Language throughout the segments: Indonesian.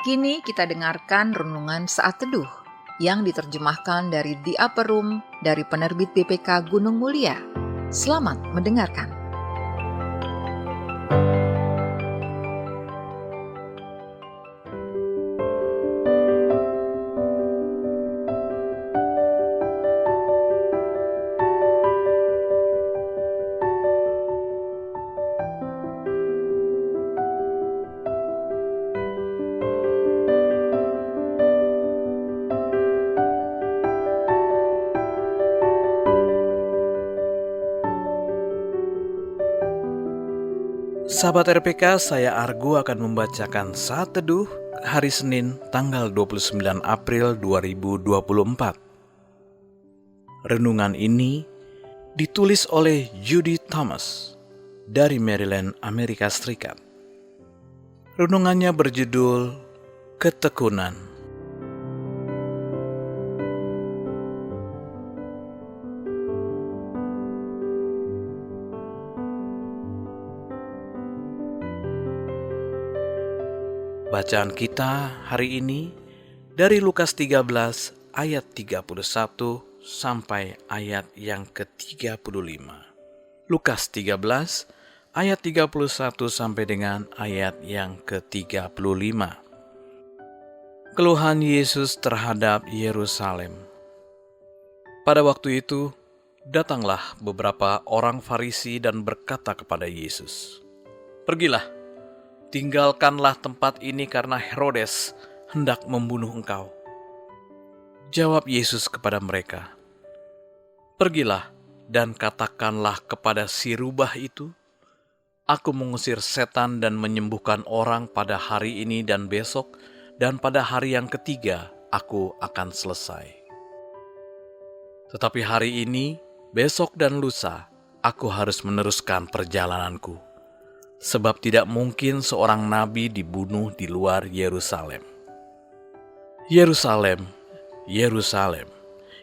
Kini kita dengarkan renungan saat teduh yang diterjemahkan dari The Upper Room dari penerbit BPK Gunung Mulia. Selamat mendengarkan. Sahabat RPK, saya Argo akan membacakan Saat Teduh hari Senin tanggal 29 April 2024. Renungan ini ditulis oleh Judy Thomas dari Maryland, Amerika Serikat. Renungannya berjudul Ketekunan. Bacaan kita hari ini dari Lukas 13 ayat 31 sampai ayat yang ke-35. Lukas 13 ayat 31 sampai dengan ayat yang ke-35. Keluhan Yesus terhadap Yerusalem. Pada waktu itu, datanglah beberapa orang Farisi dan berkata kepada Yesus, "Pergilah, tinggalkanlah tempat ini karena Herodes hendak membunuh engkau." Jawab Yesus kepada mereka, "Pergilah dan katakanlah kepada si rubah itu, aku mengusir setan dan menyembuhkan orang pada hari ini dan besok, dan pada hari yang ketiga aku akan selesai. Tetapi hari ini, besok dan lusa, aku harus meneruskan perjalananku. Sebab tidak mungkin seorang nabi dibunuh di luar Yerusalem. Yerusalem, Yerusalem,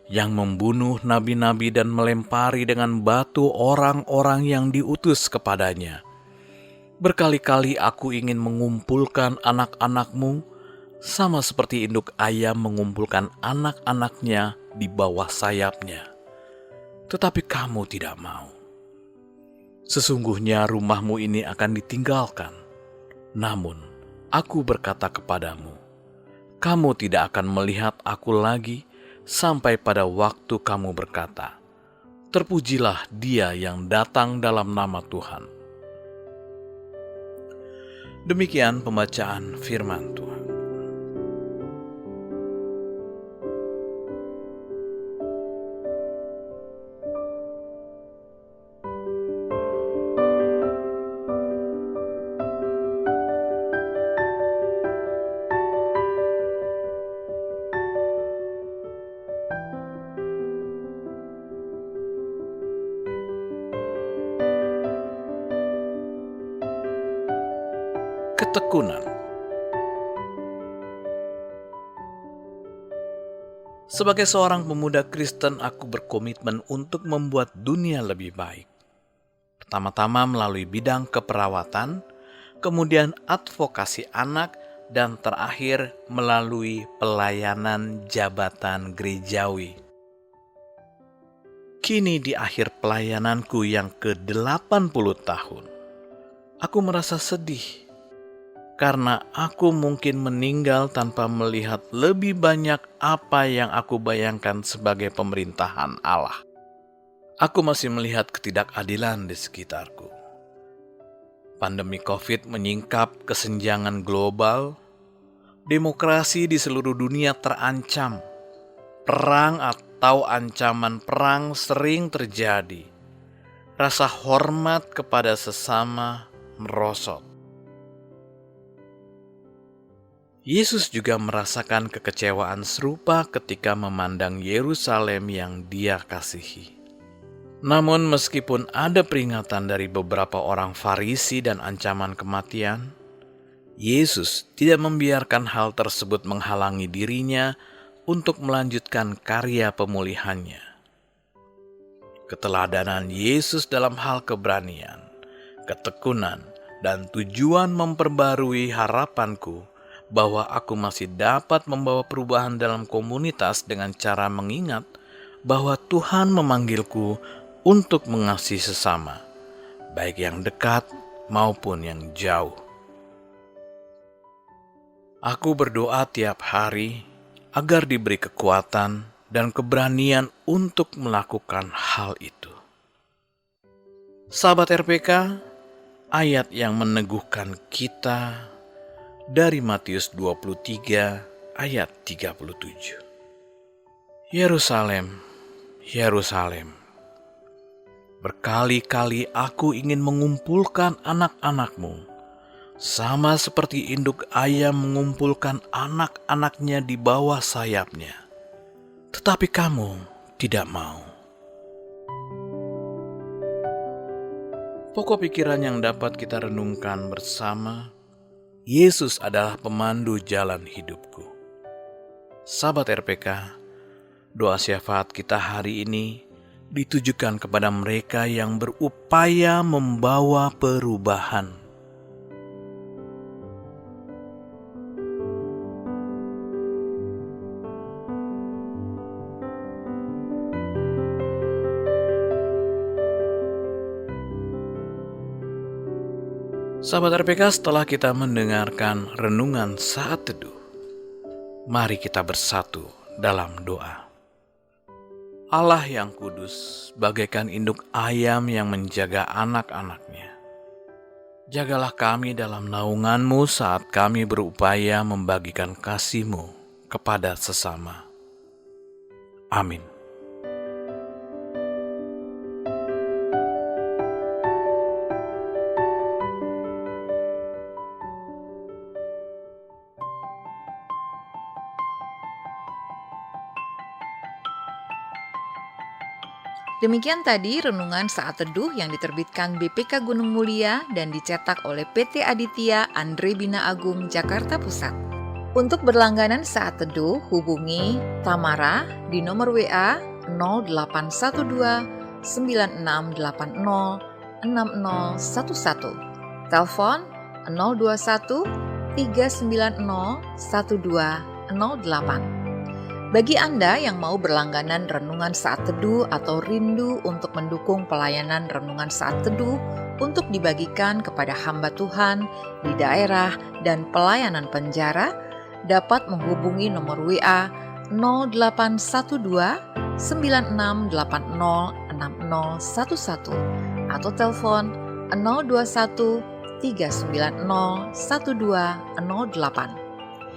yang membunuh nabi-nabi dan melempari dengan batu orang-orang yang diutus kepadanya. Berkali-kali aku ingin mengumpulkan anak-anakmu, sama seperti induk ayam mengumpulkan anak-anaknya di bawah sayapnya. Tetapi kamu tidak mau. Sesungguhnya rumahmu ini akan ditinggalkan. Namun, aku berkata kepadamu, kamu tidak akan melihat aku lagi sampai pada waktu kamu berkata, terpujilah Dia yang datang dalam nama Tuhan." Demikian pembacaan firman Tuhan. Ketekunan. Sebagai seorang pemuda Kristen, aku berkomitmen untuk membuat dunia lebih baik. Pertama-tama melalui bidang keperawatan, kemudian advokasi anak, dan terakhir melalui pelayanan jabatan gerejawi. Kini di akhir pelayananku yang ke-80 tahun, aku merasa sedih karena aku mungkin meninggal tanpa melihat lebih banyak apa yang aku bayangkan sebagai pemerintahan Allah. Aku masih melihat ketidakadilan di sekitarku. Pandemi COVID menyingkap kesenjangan global, demokrasi di seluruh dunia terancam, perang atau ancaman perang sering terjadi, rasa hormat kepada sesama merosot. Yesus juga merasakan kekecewaan serupa ketika memandang Yerusalem yang Dia kasihi. Namun meskipun ada peringatan dari beberapa orang Farisi dan ancaman kematian, Yesus tidak membiarkan hal tersebut menghalangi dirinya untuk melanjutkan karya pemulihannya. Keteladanan Yesus dalam hal keberanian, ketekunan, dan tujuan memperbarui harapanku bahwa aku masih dapat membawa perubahan dalam komunitas dengan cara mengingat bahwa Tuhan memanggilku untuk mengasihi sesama, baik yang dekat maupun yang jauh. Aku berdoa tiap hari agar diberi kekuatan dan keberanian untuk melakukan hal itu. Sahabat RPK, ayat yang meneguhkan kita dari Matius 23 ayat 37. Yerusalem, Yerusalem, berkali-kali aku ingin mengumpulkan anak-anakmu, sama seperti induk ayam mengumpulkan anak-anaknya di bawah sayapnya. Tetapi kamu tidak mau. Pokok pikiran yang dapat kita renungkan bersama, Yesus adalah pemandu jalan hidupku. Sahabat RPK, doa syafaat kita hari ini ditujukan kepada mereka yang berupaya membawa perubahan. Sahabat RPK, setelah kita mendengarkan renungan saat teduh, mari kita bersatu dalam doa. Allah yang kudus, bagaikan induk ayam yang menjaga anak-anaknya. Jagalah kami dalam naungan-Mu saat kami berupaya membagikan kasih-Mu kepada sesama. Amin. Demikian tadi renungan saat teduh yang diterbitkan BPK Gunung Mulia dan dicetak oleh PT Aditya Andre Bina Agung Jakarta Pusat. Untuk berlangganan saat teduh, hubungi Tamara di nomor WA 0812 9680 6011, telepon 021 390 1208. Bagi Anda yang mau berlangganan renungan saat teduh atau rindu untuk mendukung pelayanan renungan saat teduh untuk dibagikan kepada hamba Tuhan di daerah dan pelayanan penjara, dapat menghubungi nomor WA 0812 9680 6011 atau telepon 021 390 1208.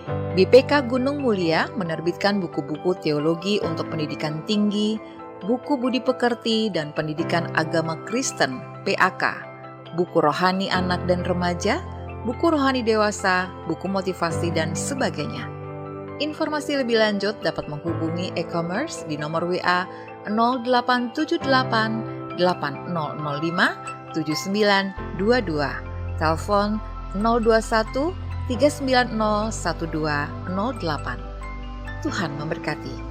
BPK Gunung Mulia menerbitkan buku-buku teologi untuk pendidikan tinggi, buku budi pekerti dan pendidikan agama Kristen (PAK), buku rohani anak dan remaja, buku rohani dewasa, buku motivasi dan sebagainya. Informasi lebih lanjut dapat menghubungi e-commerce di nomor WA 0878 8005 7922, telepon 021 390 1208. Tuhan memberkati.